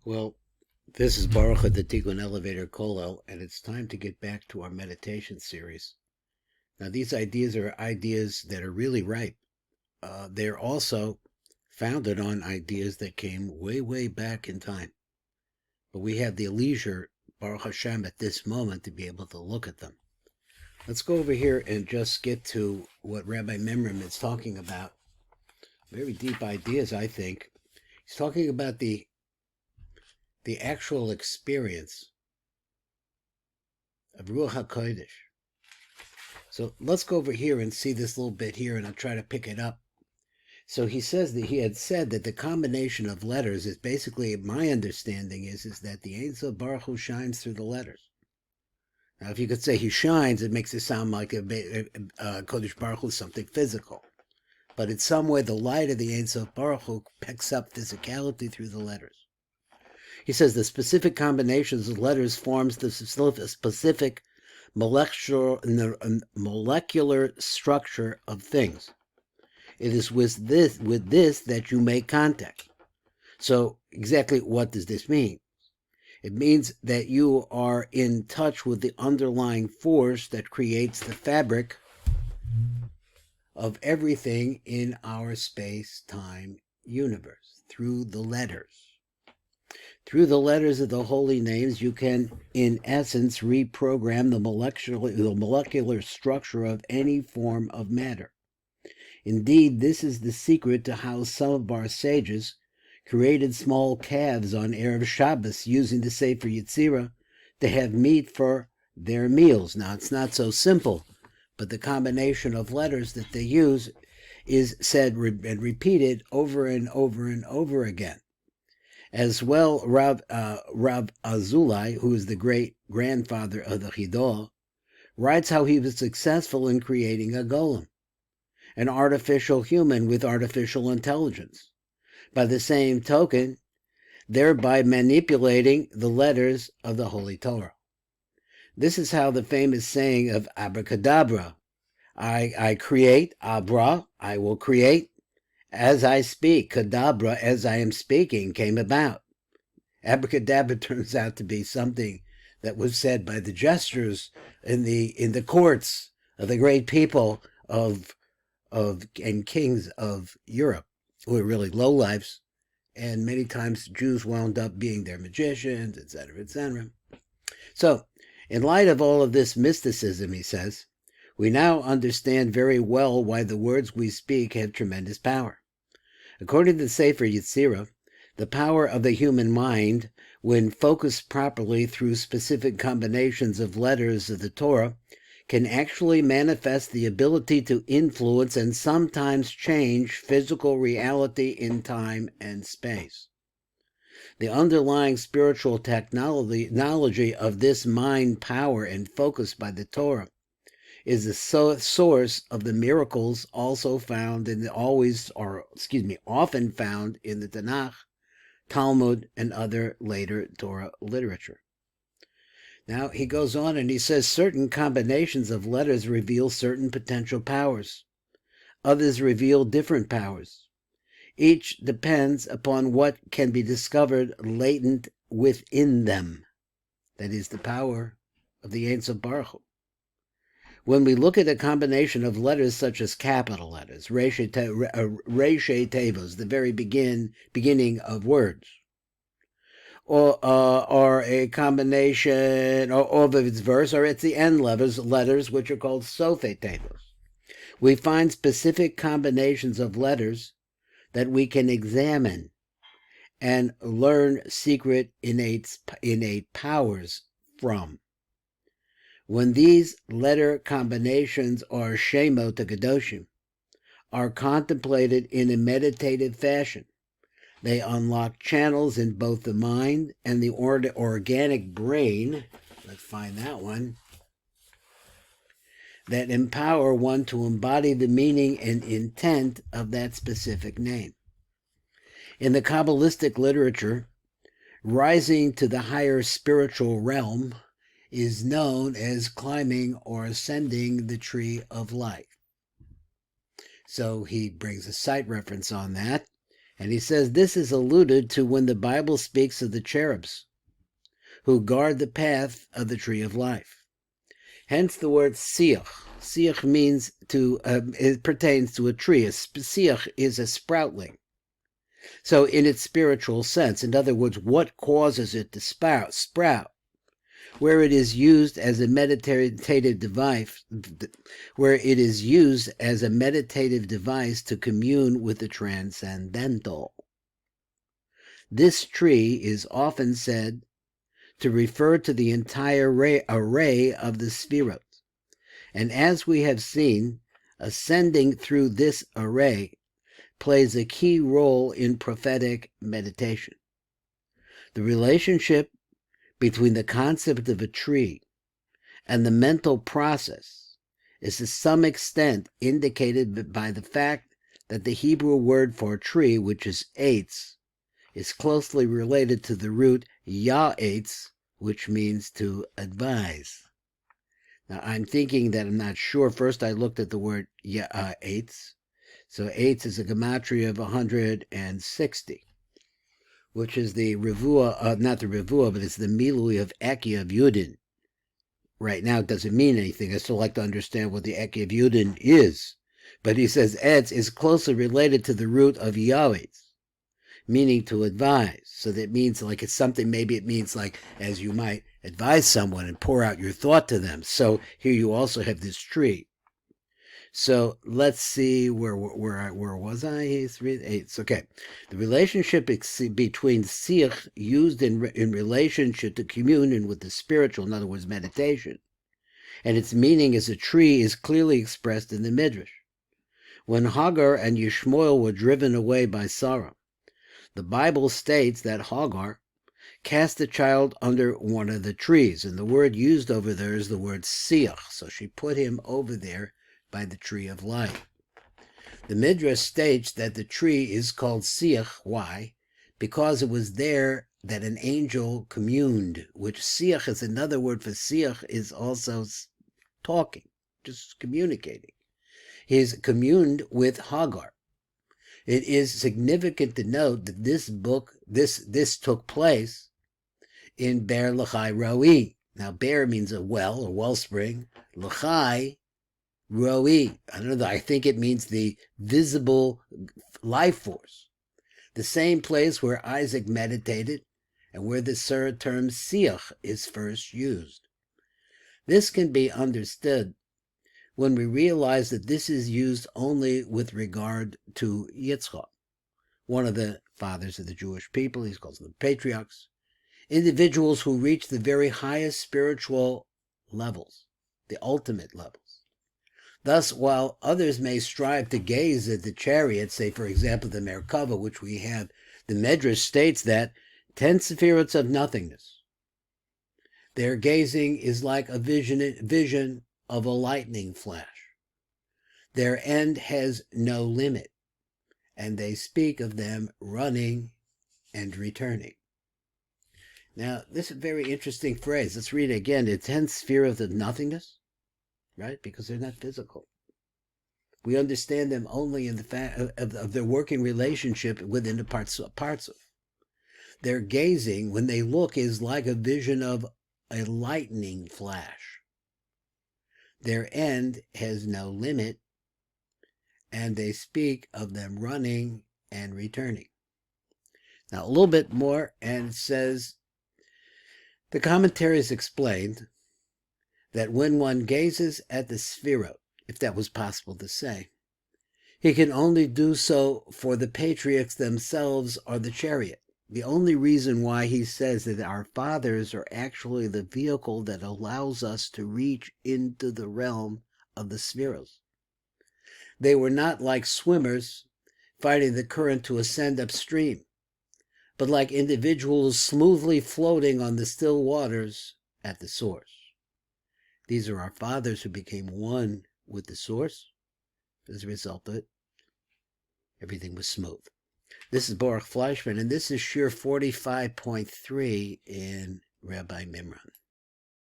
Well, this is Baruch the Tikkun Elevator Kolel, and it's time to get back to our meditation series. Now, these ideas are ideas that are really ripe. They're also founded on ideas that came way, way back in time. But we have the leisure, Baruch Hashem, at this moment to be able to look at them. Let's go over here and just get to what Rabbi Mimran is talking about. Very deep ideas, I think. He's talking about the actual experience of Ruach HaKodesh. So let's go over here and see this little bit here, and I'll try to pick it up. So he says that he had said that the combination of letters is basically, my understanding is that the Ein Sof Baruch Hu shines through the letters. Now, if you could say he shines, it makes it sound like Kodesh Baruch Hu is something physical. But in some way, the light of the Ein Sof Baruch Hu picks up physicality through the letters. He says the specific combinations of letters forms the specific molecular structure of things. It is with this that you make contact. So exactly what does this mean? It means that you are in touch with the underlying force that creates the fabric of everything in our space-time universe through the letters. Through the letters of the holy names, you can, in essence, reprogram the molecular structure of any form of matter. Indeed, this is the secret to how some of our sages created small calves on Erev Shabbos using the Sefer Yetzirah to have meat for their meals. Now, it's not so simple, but the combination of letters that they use is said and repeated over and over and over again. As well, Rav Azulai, who is the great-grandfather of the Chidah, writes how he was successful in creating a golem, an artificial human with artificial intelligence, by the same token, thereby manipulating the letters of the Holy Torah. This is how the famous saying of Abra Kadabra, I create, Abra, I will create, as I speak, Kadabra, as I am speaking, came about. Abracadabra turns out to be something that was said by the jesters in the courts of the great people and kings of Europe, who were really lowlifes, and many times Jews wound up being their magicians, etc., etc. So, in light of all of this mysticism, he says, we now understand very well why the words we speak have tremendous power. According to the Sefer Yetzirah, the power of the human mind, when focused properly through specific combinations of letters of the Torah, can actually manifest the ability to influence and sometimes change physical reality in time and space. The underlying spiritual technology of this mind power and focus by the Torah is the source of the miracles often found in the Tanakh, Talmud, and other later Torah literature. Now, he goes on and he says certain combinations of letters reveal certain potential powers. Others reveal different powers. Each depends upon what can be discovered latent within them. That is the power of the Ein Sof Baruch Hu. When we look at a combination of letters such as capital letters, Reishei Tevos, the very beginning of words, or a combination of its verse, or it's the end letters which are called Sofei Tevos, we find specific combinations of letters that we can examine and learn secret innate powers from. When these letter combinations or Shemot HaKadoshim are contemplated in a meditative fashion, they unlock channels in both the mind and the organic brain, let's find that one, that empower one to embody the meaning and intent of that specific name. In the Kabbalistic literature, rising to the higher spiritual realm is known as climbing or ascending the tree of life. So he brings a site reference on that, And he says this is alluded to when the Bible speaks of the cherubs who guard the path of the tree of life. Hence the word siach. Siach means it pertains to a tree. A siach is a sproutling. So in its spiritual sense, in other words, what causes it to sprout? Where it is used as a meditative device, to commune with the transcendental. This tree is often said to refer to the entire array of the Sefirot. And as we have seen, ascending through this array plays a key role in prophetic meditation. The relationship between the concept of a tree and the mental process is to some extent indicated by the fact that the Hebrew word for tree, which is eitz, is closely related to the root ya'etz, which means to advise. Now, I'm thinking that I'm not sure. First, I looked at the word ya'etz. So, eitz is a gematria of 160, which is the revuah, not the revuah, but it's the milui of Eki of Yudin. Right now, it doesn't mean anything. I still like to understand what the Eki of Yudin is. But he says etz is closely related to the root of ya'etz, meaning to advise. So that means like it's something, maybe it means like as you might advise someone and pour out your thought to them. So here you also have this tree. So let's see, where was I? 3/8. Okay. The relationship between siach, used in relationship to communion with the spiritual, in other words, meditation, and its meaning as a tree is clearly expressed in the Midrash. When Hagar and Yishmael were driven away by Sarah, the Bible states that Hagar cast the child under one of the trees, and the word used over there is the word siach. So she put him over there by the tree of life. The Midrash states that the tree is called siach. Why? Because it was there that an angel communed, which siach is another word for siach, is also talking, just communicating. He's communed with Hagar. It is significant to note that this took place in Ber Lachai Roi. Now, Ber means a well or wellspring. Lachai Roi. I don't know. I think it means the visible life force. The same place where Isaac meditated and where the term siach is first used. This can be understood when we realize that this is used only with regard to Yitzchak, one of the fathers of the Jewish people. He calls them patriarchs, individuals who reach the very highest spiritual levels, the ultimate levels. Thus, while others may strive to gaze at the chariot, say, for example, the Merkava, which we have, the Medrash states that 10 Sephirots of nothingness. Their gazing is like a vision of a lightning flash. Their end has no limit, and they speak of them running and returning. Now, this is a very interesting phrase. Let's read it again. The 10 Sephirots of nothingness, right? Because they're not physical. We understand them only in the fact of their working relationship within the parts of. Their gazing, when they look, is like a vision of a lightning flash. Their end has no limit, and they speak of them running and returning. Now, a little bit more, and it says, the commentaries explained that when one gazes at the Sefirot, if that was possible to say, he can only do so for the patriarchs themselves or the chariot. The only reason why he says that our fathers are actually the vehicle that allows us to reach into the realm of the Sefirot. They were not like swimmers fighting the current to ascend upstream, but like individuals smoothly floating on the still waters at the source. These are our fathers who became one with the source. As a result of it, everything was smooth. This is Baruch Fleischman, and this is Shir 45.3 in Rabbi Mimran.